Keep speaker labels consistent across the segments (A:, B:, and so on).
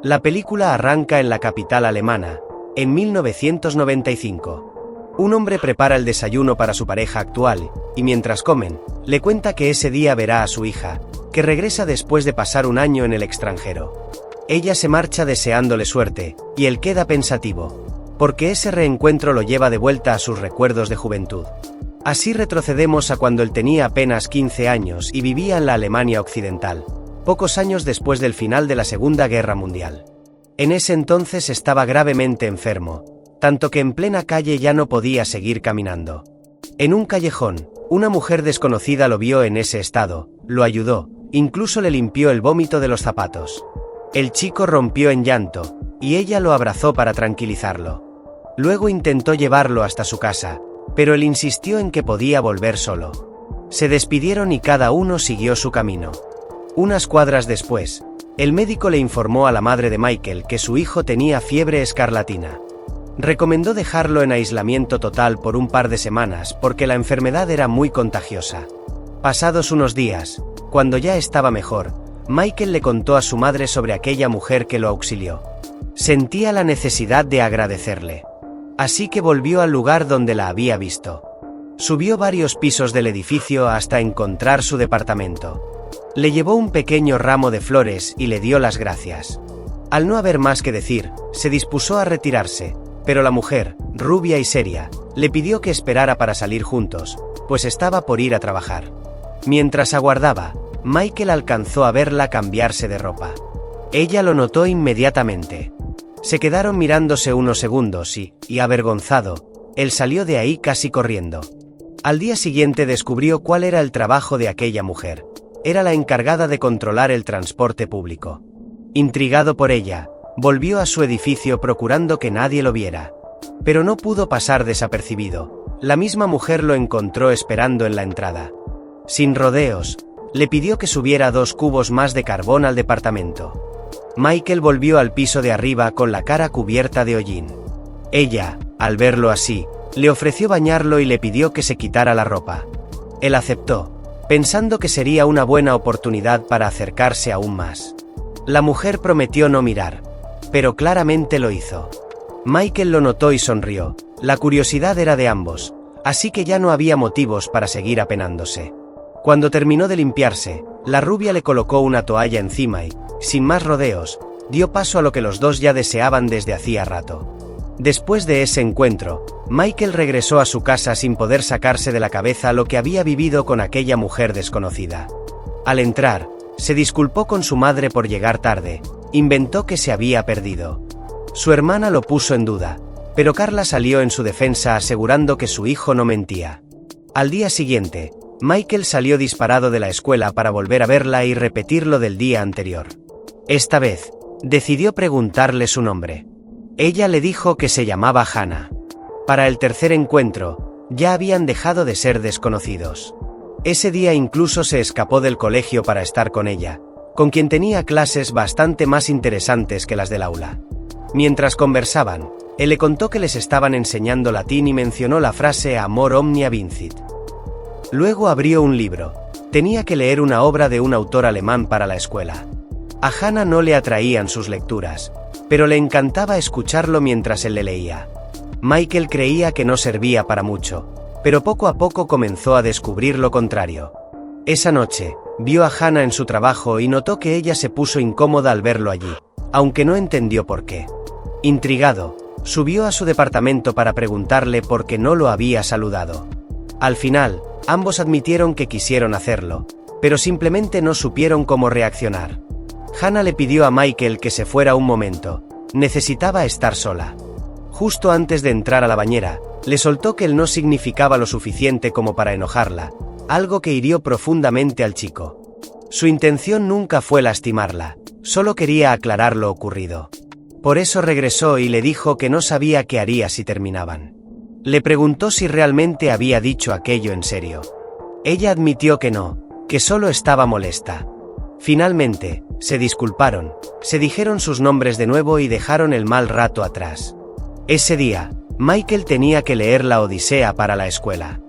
A: La película arranca en la capital alemana, en 1995. Un hombre prepara el desayuno para su pareja actual, y mientras comen, le cuenta que ese día verá a su hija, que regresa después de pasar un año en el extranjero. Ella se marcha deseándole suerte, y él queda pensativo, porque ese reencuentro lo lleva de vuelta a sus recuerdos de juventud. Así retrocedemos a cuando él tenía apenas 15 años y vivía en la Alemania occidental, pocos años después del final de la Segunda Guerra Mundial. En ese entonces estaba gravemente enfermo, tanto que en plena calle ya no podía seguir caminando. En un callejón, una mujer desconocida lo vio en ese estado, lo ayudó, incluso le limpió el vómito de los zapatos. El chico rompió en llanto, y ella lo abrazó para tranquilizarlo. Luego intentó llevarlo hasta su casa, pero él insistió en que podía volver solo. Se despidieron y cada uno siguió su camino. Unas cuadras después, el médico le informó a la madre de Michael que su hijo tenía fiebre escarlatina. Recomendó dejarlo en aislamiento total por un par de semanas porque la enfermedad era muy contagiosa. Pasados unos días, cuando ya estaba mejor, Michael le contó a su madre sobre aquella mujer que lo auxilió. Sentía la necesidad de agradecerle. Así que volvió al lugar donde la había visto. Subió varios pisos del edificio hasta encontrar su departamento. Le llevó un pequeño ramo de flores y le dio las gracias. Al no haber más que decir, se dispuso a retirarse, pero la mujer, rubia y seria, le pidió que esperara para salir juntos, pues estaba por ir a trabajar. Mientras aguardaba, Michael alcanzó a verla cambiarse de ropa. Ella lo notó inmediatamente. Se quedaron mirándose unos segundos y, avergonzado, él salió de ahí casi corriendo. Al día siguiente descubrió cuál era el trabajo de aquella mujer. Era la encargada de controlar el transporte público. Intrigado por ella, volvió a su edificio procurando que nadie lo viera. Pero no pudo pasar desapercibido. La misma mujer lo encontró esperando en la entrada. Sin rodeos, le pidió que subiera 2 cubos más de carbón al departamento. Michael volvió al piso de arriba con la cara cubierta de hollín. Ella, al verlo así, le ofreció bañarlo y le pidió que se quitara la ropa. Él aceptó, pensando que sería una buena oportunidad para acercarse aún más. La mujer prometió no mirar, pero claramente lo hizo. Michael lo notó y sonrió. La curiosidad era de ambos, así que ya no había motivos para seguir apenándose. Cuando terminó de limpiarse, la rubia le colocó una toalla encima y, sin más rodeos, dio paso a lo que los dos ya deseaban desde hacía rato. Después de ese encuentro, Michael regresó a su casa sin poder sacarse de la cabeza lo que había vivido con aquella mujer desconocida. Al entrar, se disculpó con su madre por llegar tarde, inventó que se había perdido. Su hermana lo puso en duda, pero Carla salió en su defensa asegurando que su hijo no mentía. Al día siguiente, Michael salió disparado de la escuela para volver a verla y repetir lo del día anterior. Esta vez, decidió preguntarle su nombre. Ella le dijo que se llamaba Hannah. Para el tercer encuentro, ya habían dejado de ser desconocidos. Ese día incluso se escapó del colegio para estar con ella, con quien tenía clases bastante más interesantes que las del aula. Mientras conversaban, él le contó que les estaban enseñando latín y mencionó la frase amor omnia vincit. Luego abrió un libro. Tenía que leer una obra de un autor alemán para la escuela. A Hannah no le atraían sus lecturas, pero le encantaba escucharlo mientras él le leía. Michael creía que no servía para mucho, pero poco a poco comenzó a descubrir lo contrario. Esa noche, vio a Hannah en su trabajo y notó que ella se puso incómoda al verlo allí, aunque no entendió por qué. Intrigado, subió a su departamento para preguntarle por qué no lo había saludado. Al final, ambos admitieron que quisieron hacerlo, pero simplemente no supieron cómo reaccionar. Hannah le pidió a Michael que se fuera un momento. Necesitaba estar sola. Justo antes de entrar a la bañera, le soltó que él no significaba lo suficiente como para enojarla, algo que hirió profundamente al chico. Su intención nunca fue lastimarla, solo quería aclarar lo ocurrido. Por eso regresó y le dijo que no sabía qué haría si terminaban. Le preguntó si realmente había dicho aquello en serio. Ella admitió que no, que solo estaba molesta. Finalmente, se disculparon, se dijeron sus nombres de nuevo y dejaron el mal rato atrás. Ese día, Michael tenía que leer la Odisea para la escuela.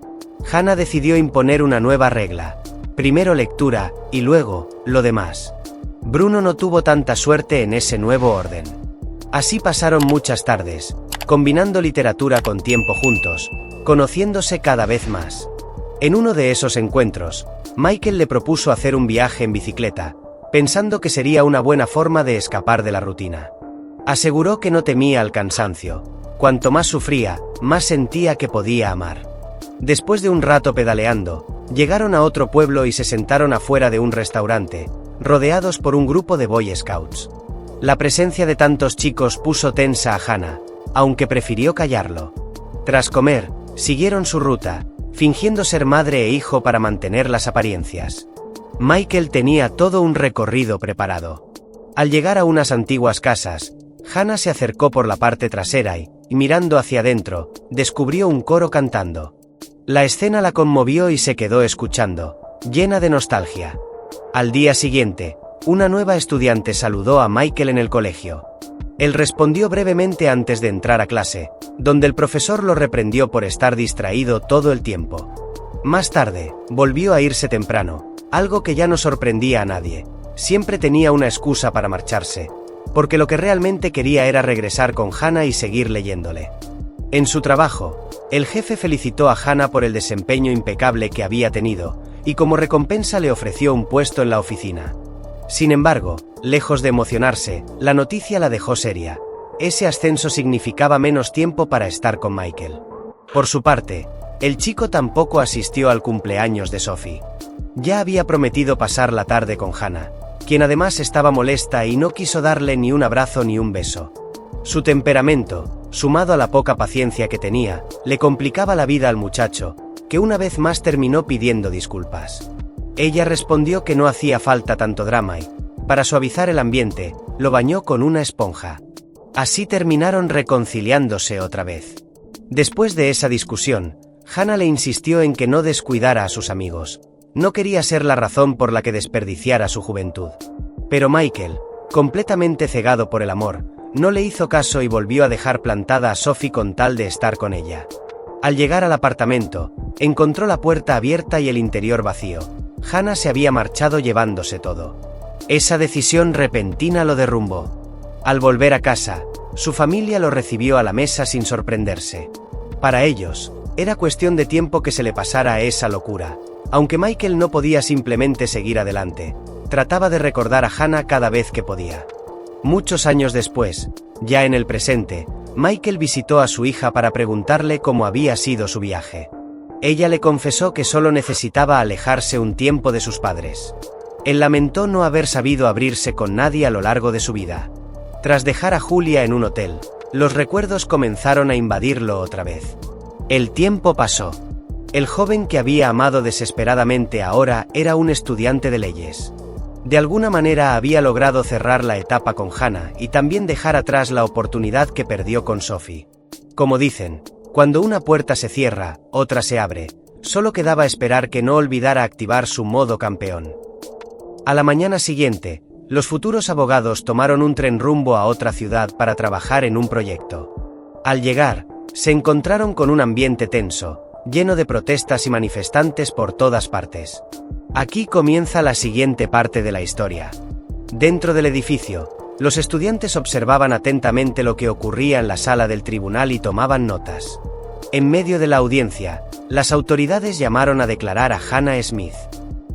A: Hannah decidió imponer una nueva regla. Primero lectura, y luego, lo demás. Bruno no tuvo tanta suerte en ese nuevo orden. Así pasaron muchas tardes, combinando literatura con tiempo juntos, conociéndose cada vez más. En uno de esos encuentros, Michael le propuso hacer un viaje en bicicleta, pensando que sería una buena forma de escapar de la rutina. Aseguró que no temía al cansancio. Cuanto más sufría, más sentía que podía amar. Después de un rato pedaleando, llegaron a otro pueblo y se sentaron afuera de un restaurante, rodeados por un grupo de Boy Scouts. La presencia de tantos chicos puso tensa a Hannah, aunque prefirió callarlo. Tras comer, siguieron su ruta, fingiendo ser madre e hijo para mantener las apariencias. Michael tenía todo un recorrido preparado. Al llegar a unas antiguas casas, Hannah se acercó por la parte trasera y, mirando hacia adentro, descubrió un coro cantando. La escena la conmovió y se quedó escuchando, llena de nostalgia. Al día siguiente, una nueva estudiante saludó a Michael en el colegio. Él respondió brevemente antes de entrar a clase, donde el profesor lo reprendió por estar distraído todo el tiempo. Más tarde, volvió a irse temprano, algo que ya no sorprendía a nadie. Siempre tenía una excusa para marcharse, porque lo que realmente quería era regresar con Hannah y seguir leyéndole. En su trabajo, el jefe felicitó a Hannah por el desempeño impecable que había tenido, y como recompensa le ofreció un puesto en la oficina. Sin embargo, lejos de emocionarse, la noticia la dejó seria. Ese ascenso significaba menos tiempo para estar con Michael. Por su parte, el chico tampoco asistió al cumpleaños de Sophie. Ya había prometido pasar la tarde con Hannah, quien además estaba molesta y no quiso darle ni un abrazo ni un beso. Su temperamento, sumado a la poca paciencia que tenía, le complicaba la vida al muchacho, que una vez más terminó pidiendo disculpas. Ella respondió que no hacía falta tanto drama y, para suavizar el ambiente, lo bañó con una esponja. Así terminaron reconciliándose otra vez. Después de esa discusión, Hannah le insistió en que no descuidara a sus amigos. No quería ser la razón por la que desperdiciara su juventud. Pero Michael, completamente cegado por el amor, no le hizo caso y volvió a dejar plantada a Sophie con tal de estar con ella. Al llegar al apartamento, encontró la puerta abierta y el interior vacío. Hannah se había marchado llevándose todo. Esa decisión repentina lo derrumbó. Al volver a casa, su familia lo recibió a la mesa sin sorprenderse. Para ellos, era cuestión de tiempo que se le pasara esa locura. Aunque Michael no podía simplemente seguir adelante, trataba de recordar a Hannah cada vez que podía. Muchos años después, ya en el presente, Michael visitó a su hija para preguntarle cómo había sido su viaje. Ella le confesó que solo necesitaba alejarse un tiempo de sus padres. Él lamentó no haber sabido abrirse con nadie a lo largo de su vida. Tras dejar a Julia en un hotel, los recuerdos comenzaron a invadirlo otra vez. El tiempo pasó. El joven que había amado desesperadamente ahora era un estudiante de leyes. De alguna manera había logrado cerrar la etapa con Hannah y también dejar atrás la oportunidad que perdió con Sophie. Como dicen, cuando una puerta se cierra, otra se abre. Solo quedaba esperar que no olvidara activar su modo campeón. A la mañana siguiente, los futuros abogados tomaron un tren rumbo a otra ciudad para trabajar en un proyecto. Al llegar, se encontraron con un ambiente tenso, lleno de protestas y manifestantes por todas partes. Aquí comienza la siguiente parte de la historia. Dentro del edificio, los estudiantes observaban atentamente lo que ocurría en la sala del tribunal y tomaban notas. En medio de la audiencia, las autoridades llamaron a declarar a Hannah Smith.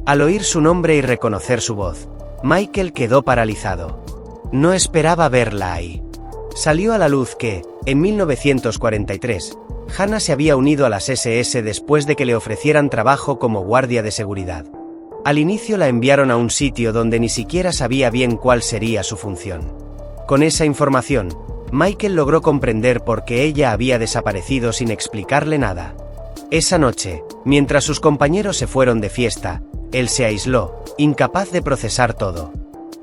A: Al oír su nombre y reconocer su voz, Michael quedó paralizado. No esperaba verla ahí. Salió a la luz que, en 1943, Hannah se había unido a las SS después de que le ofrecieran trabajo como guardia de seguridad. Al inicio la enviaron a un sitio donde ni siquiera sabía bien cuál sería su función. Con esa información, Michael logró comprender por qué ella había desaparecido sin explicarle nada. Esa noche, mientras sus compañeros se fueron de fiesta, él se aisló, incapaz de procesar todo.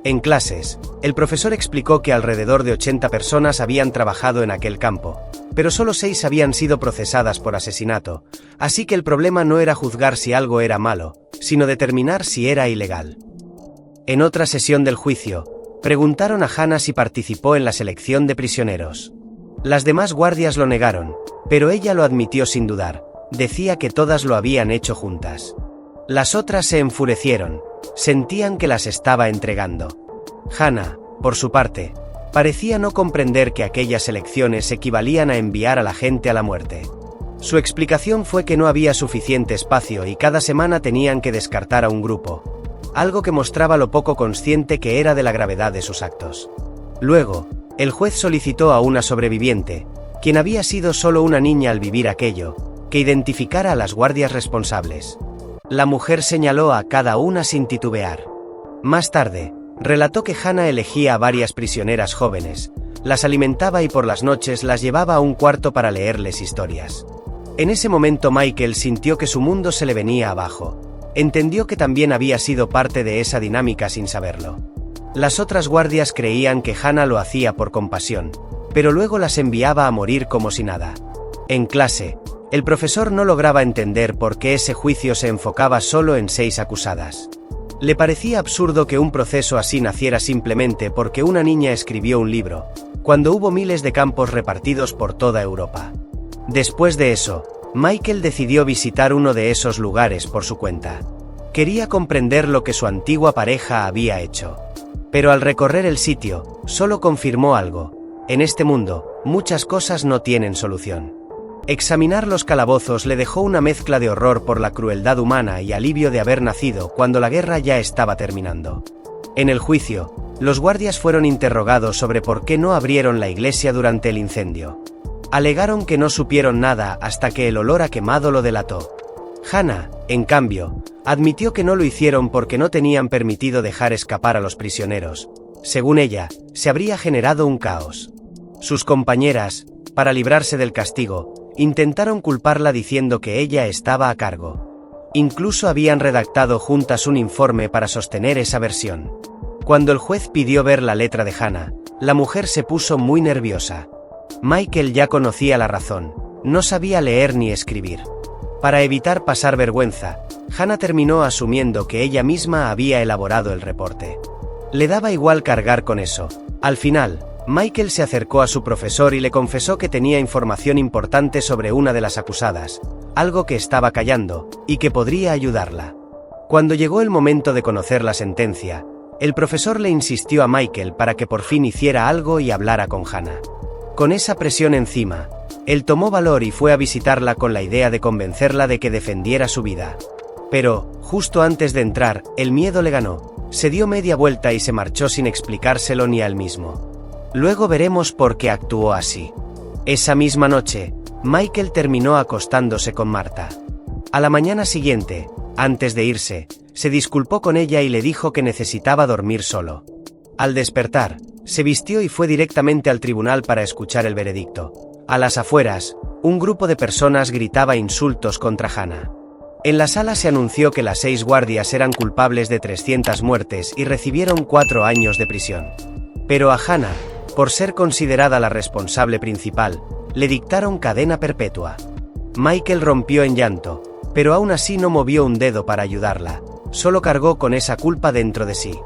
A: En clases, el profesor explicó que alrededor de 80 personas habían trabajado en aquel campo, pero solo 6 habían sido procesadas por asesinato, así que el problema no era juzgar si algo era malo, sino determinar si era ilegal. En otra sesión del juicio, preguntaron a Hannah si participó en la selección de prisioneros. Las demás guardias lo negaron, pero ella lo admitió sin dudar, decía que todas lo habían hecho juntas. Las otras se enfurecieron, sentían que las estaba entregando. Hannah, por su parte, parecía no comprender que aquellas elecciones equivalían a enviar a la gente a la muerte. Su explicación fue que no había suficiente espacio y cada semana tenían que descartar a un grupo, algo que mostraba lo poco consciente que era de la gravedad de sus actos. Luego, el juez solicitó a una sobreviviente, quien había sido solo una niña al vivir aquello, que identificara a las guardias responsables. La mujer señaló a cada una sin titubear. Más tarde, relató que Hannah elegía a varias prisioneras jóvenes, las alimentaba y por las noches las llevaba a un cuarto para leerles historias. En ese momento Michael sintió que su mundo se le venía abajo. Entendió que también había sido parte de esa dinámica sin saberlo. Las otras guardias creían que Hannah lo hacía por compasión, pero luego las enviaba a morir como si nada. En clase, el profesor no lograba entender por qué ese juicio se enfocaba solo en 6 acusadas. Le parecía absurdo que un proceso así naciera simplemente porque una niña escribió un libro, cuando hubo miles de campos repartidos por toda Europa. Después de eso, Michael decidió visitar uno de esos lugares por su cuenta. Quería comprender lo que su antigua pareja había hecho. Pero al recorrer el sitio, solo confirmó algo: en este mundo, muchas cosas no tienen solución. Examinar los calabozos le dejó una mezcla de horror por la crueldad humana y alivio de haber nacido cuando la guerra ya estaba terminando. En el juicio, los guardias fueron interrogados sobre por qué no abrieron la iglesia durante el incendio. Alegaron que no supieron nada hasta que el olor a quemado lo delató. Hannah, en cambio, admitió que no lo hicieron porque no tenían permitido dejar escapar a los prisioneros. Según ella, se habría generado un caos. Sus compañeras, para librarse del castigo, intentaron culparla diciendo que ella estaba a cargo. Incluso habían redactado juntas un informe para sostener esa versión. Cuando el juez pidió ver la letra de Hannah, la mujer se puso muy nerviosa. Michael ya conocía la razón: no sabía leer ni escribir. Para evitar pasar vergüenza, Hannah terminó asumiendo que ella misma había elaborado el reporte. Le daba igual cargar con eso. Al final, Michael se acercó a su profesor y le confesó que tenía información importante sobre una de las acusadas, algo que estaba callando, y que podría ayudarla. Cuando llegó el momento de conocer la sentencia, el profesor le insistió a Michael para que por fin hiciera algo y hablara con Hannah. Con esa presión encima, él tomó valor y fue a visitarla con la idea de convencerla de que defendiera su vida. Pero, justo antes de entrar, el miedo le ganó. Se dio media vuelta y se marchó sin explicárselo ni a él mismo. Luego veremos por qué actuó así. Esa misma noche, Michael terminó acostándose con Marta. A la mañana siguiente, antes de irse, se disculpó con ella y le dijo que necesitaba dormir solo. Al despertar, se vistió y fue directamente al tribunal para escuchar el veredicto. A las afueras, un grupo de personas gritaba insultos contra Hannah. En la sala se anunció que las 6 guardias eran culpables de 300 muertes y recibieron 4 años de prisión. Pero a Hannah, por ser considerada la responsable principal, le dictaron cadena perpetua. Michael rompió en llanto, pero aún así no movió un dedo para ayudarla, solo cargó con esa culpa dentro de sí.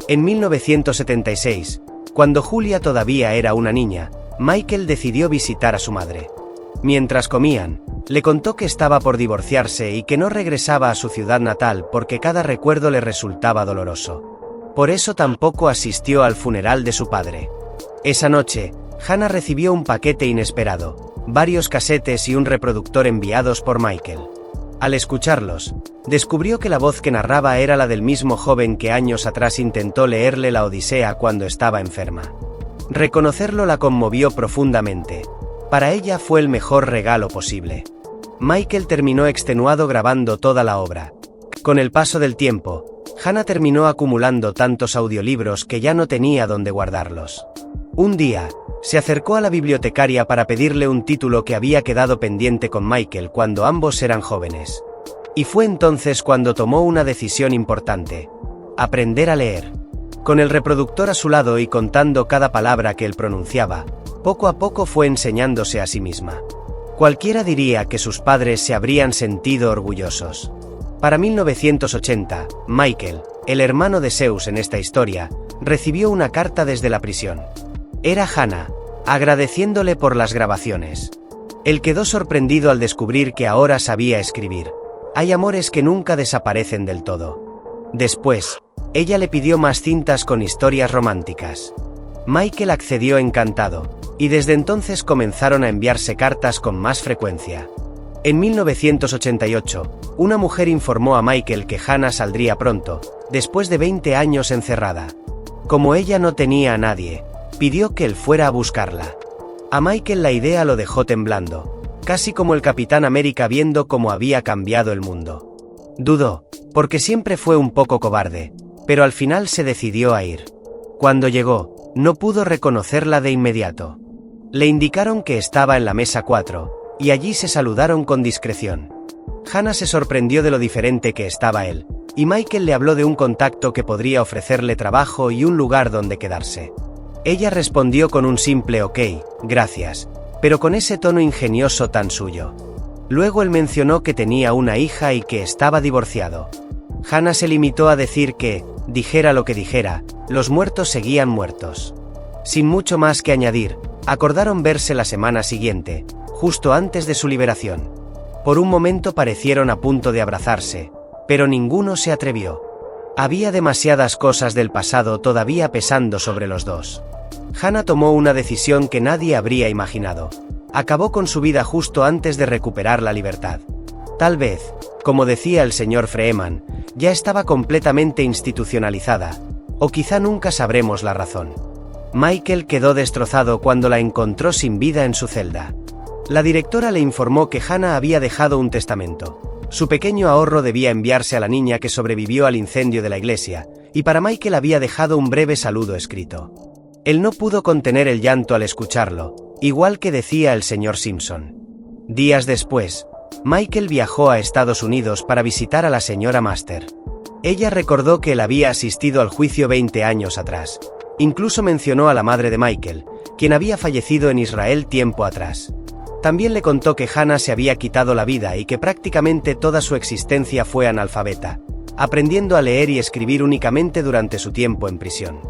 A: En 1976, cuando Julia todavía era una niña, Michael decidió visitar a su madre. Mientras comían, le contó que estaba por divorciarse y que no regresaba a su ciudad natal porque cada recuerdo le resultaba doloroso. Por eso tampoco asistió al funeral de su padre. Esa noche, Hannah recibió un paquete inesperado, varios casetes y un reproductor enviados por Michael. Al escucharlos, descubrió que la voz que narraba era la del mismo joven que años atrás intentó leerle la Odisea cuando estaba enferma. Reconocerlo la conmovió profundamente. Para ella fue el mejor regalo posible. Michael terminó extenuado grabando toda la obra. Con el paso del tiempo, Hannah terminó acumulando tantos audiolibros que ya no tenía dónde guardarlos. Un día, se acercó a la bibliotecaria para pedirle un título que había quedado pendiente con Michael cuando ambos eran jóvenes. Y fue entonces cuando tomó una decisión importante: aprender a leer. Con el reproductor a su lado y contando cada palabra que él pronunciaba, poco a poco fue enseñándose a sí misma. Cualquiera diría que sus padres se habrían sentido orgullosos. Para 1980, Michael, el hermano de Zeus en esta historia, recibió una carta desde la prisión. Era Hannah, agradeciéndole por las grabaciones. Él quedó sorprendido al descubrir que ahora sabía escribir. Hay amores que nunca desaparecen del todo. Después, ella le pidió más cintas con historias románticas. Michael accedió encantado, y desde entonces comenzaron a enviarse cartas con más frecuencia. En 1988, una mujer informó a Michael que Hannah saldría pronto, después de 20 años encerrada. Como ella no tenía a nadie, pidió que él fuera a buscarla. A Michael la idea lo dejó temblando, casi como el Capitán América viendo cómo había cambiado el mundo. Dudó, porque siempre fue un poco cobarde, pero al final se decidió a ir. Cuando llegó, no pudo reconocerla de inmediato. Le indicaron que estaba en la mesa 4, y allí se saludaron con discreción. Hannah se sorprendió de lo diferente que estaba él, y Michael le habló de un contacto que podría ofrecerle trabajo y un lugar donde quedarse. Ella respondió con un simple ok, gracias, pero con ese tono ingenioso tan suyo. Luego él mencionó que tenía una hija y que estaba divorciado. Hannah se limitó a decir que, dijera lo que dijera, los muertos seguían muertos. Sin mucho más que añadir, acordaron verse la semana siguiente, justo antes de su liberación. Por un momento parecieron a punto de abrazarse, pero ninguno se atrevió. Había demasiadas cosas del pasado todavía pesando sobre los dos. Hannah tomó una decisión que nadie habría imaginado. Acabó con su vida justo antes de recuperar la libertad. Tal vez, como decía el señor Freeman, ya estaba completamente institucionalizada, o quizá nunca sabremos la razón. Michael quedó destrozado cuando la encontró sin vida en su celda. La directora le informó que Hannah había dejado un testamento. Su pequeño ahorro debía enviarse a la niña que sobrevivió al incendio de la iglesia, y para Michael había dejado un breve saludo escrito. Él no pudo contener el llanto al escucharlo, igual que decía el señor Simpson. Días después, Michael viajó a Estados Unidos para visitar a la señora Master. Ella recordó que él había asistido al juicio 20 años atrás. Incluso mencionó a la madre de Michael, quien había fallecido en Israel tiempo atrás. También le contó que Hannah se había quitado la vida y que prácticamente toda su existencia fue analfabeta, aprendiendo a leer y escribir únicamente durante su tiempo en prisión.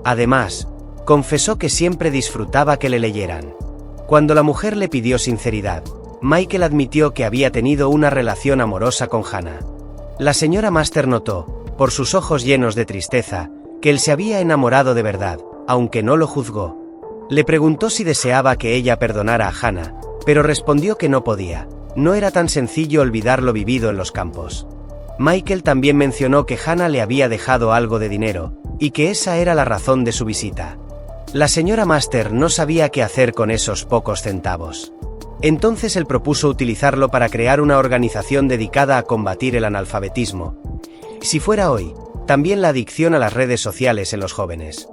A: Además, confesó que siempre disfrutaba que le leyeran. Cuando la mujer le pidió sinceridad, Michael admitió que había tenido una relación amorosa con Hannah. La señora Master notó, por sus ojos llenos de tristeza, que él se había enamorado de verdad, aunque no lo juzgó. Le preguntó si deseaba que ella perdonara a Hannah, pero respondió que no podía. No era tan sencillo olvidar lo vivido en los campos. Michael también mencionó que Hannah le había dejado algo de dinero, y que esa era la razón de su visita. La señora Master no sabía qué hacer con esos pocos centavos. Entonces él propuso utilizarlo para crear una organización dedicada a combatir el analfabetismo. Si fuera hoy, también la adicción a las redes sociales en los jóvenes.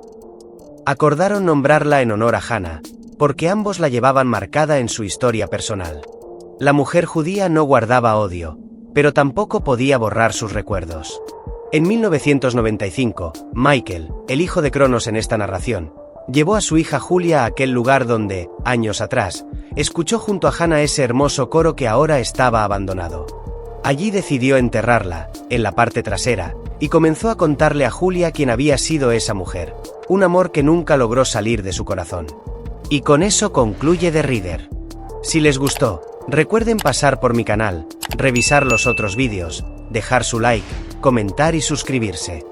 A: Acordaron nombrarla en honor a Hannah, porque ambos la llevaban marcada en su historia personal. La mujer judía no guardaba odio, pero tampoco podía borrar sus recuerdos. En 1995, Michael, el hijo de Cronos en esta narración, llevó a su hija Julia a aquel lugar donde, años atrás, escuchó junto a Hannah ese hermoso coro que ahora estaba abandonado. Allí decidió enterrarla, en la parte trasera, y comenzó a contarle a Julia quién había sido esa mujer, un amor que nunca logró salir de su corazón. Y con eso concluye The Reader. Si les gustó, recuerden pasar por mi canal, revisar los otros vídeos, dejar su like, comentar y suscribirse.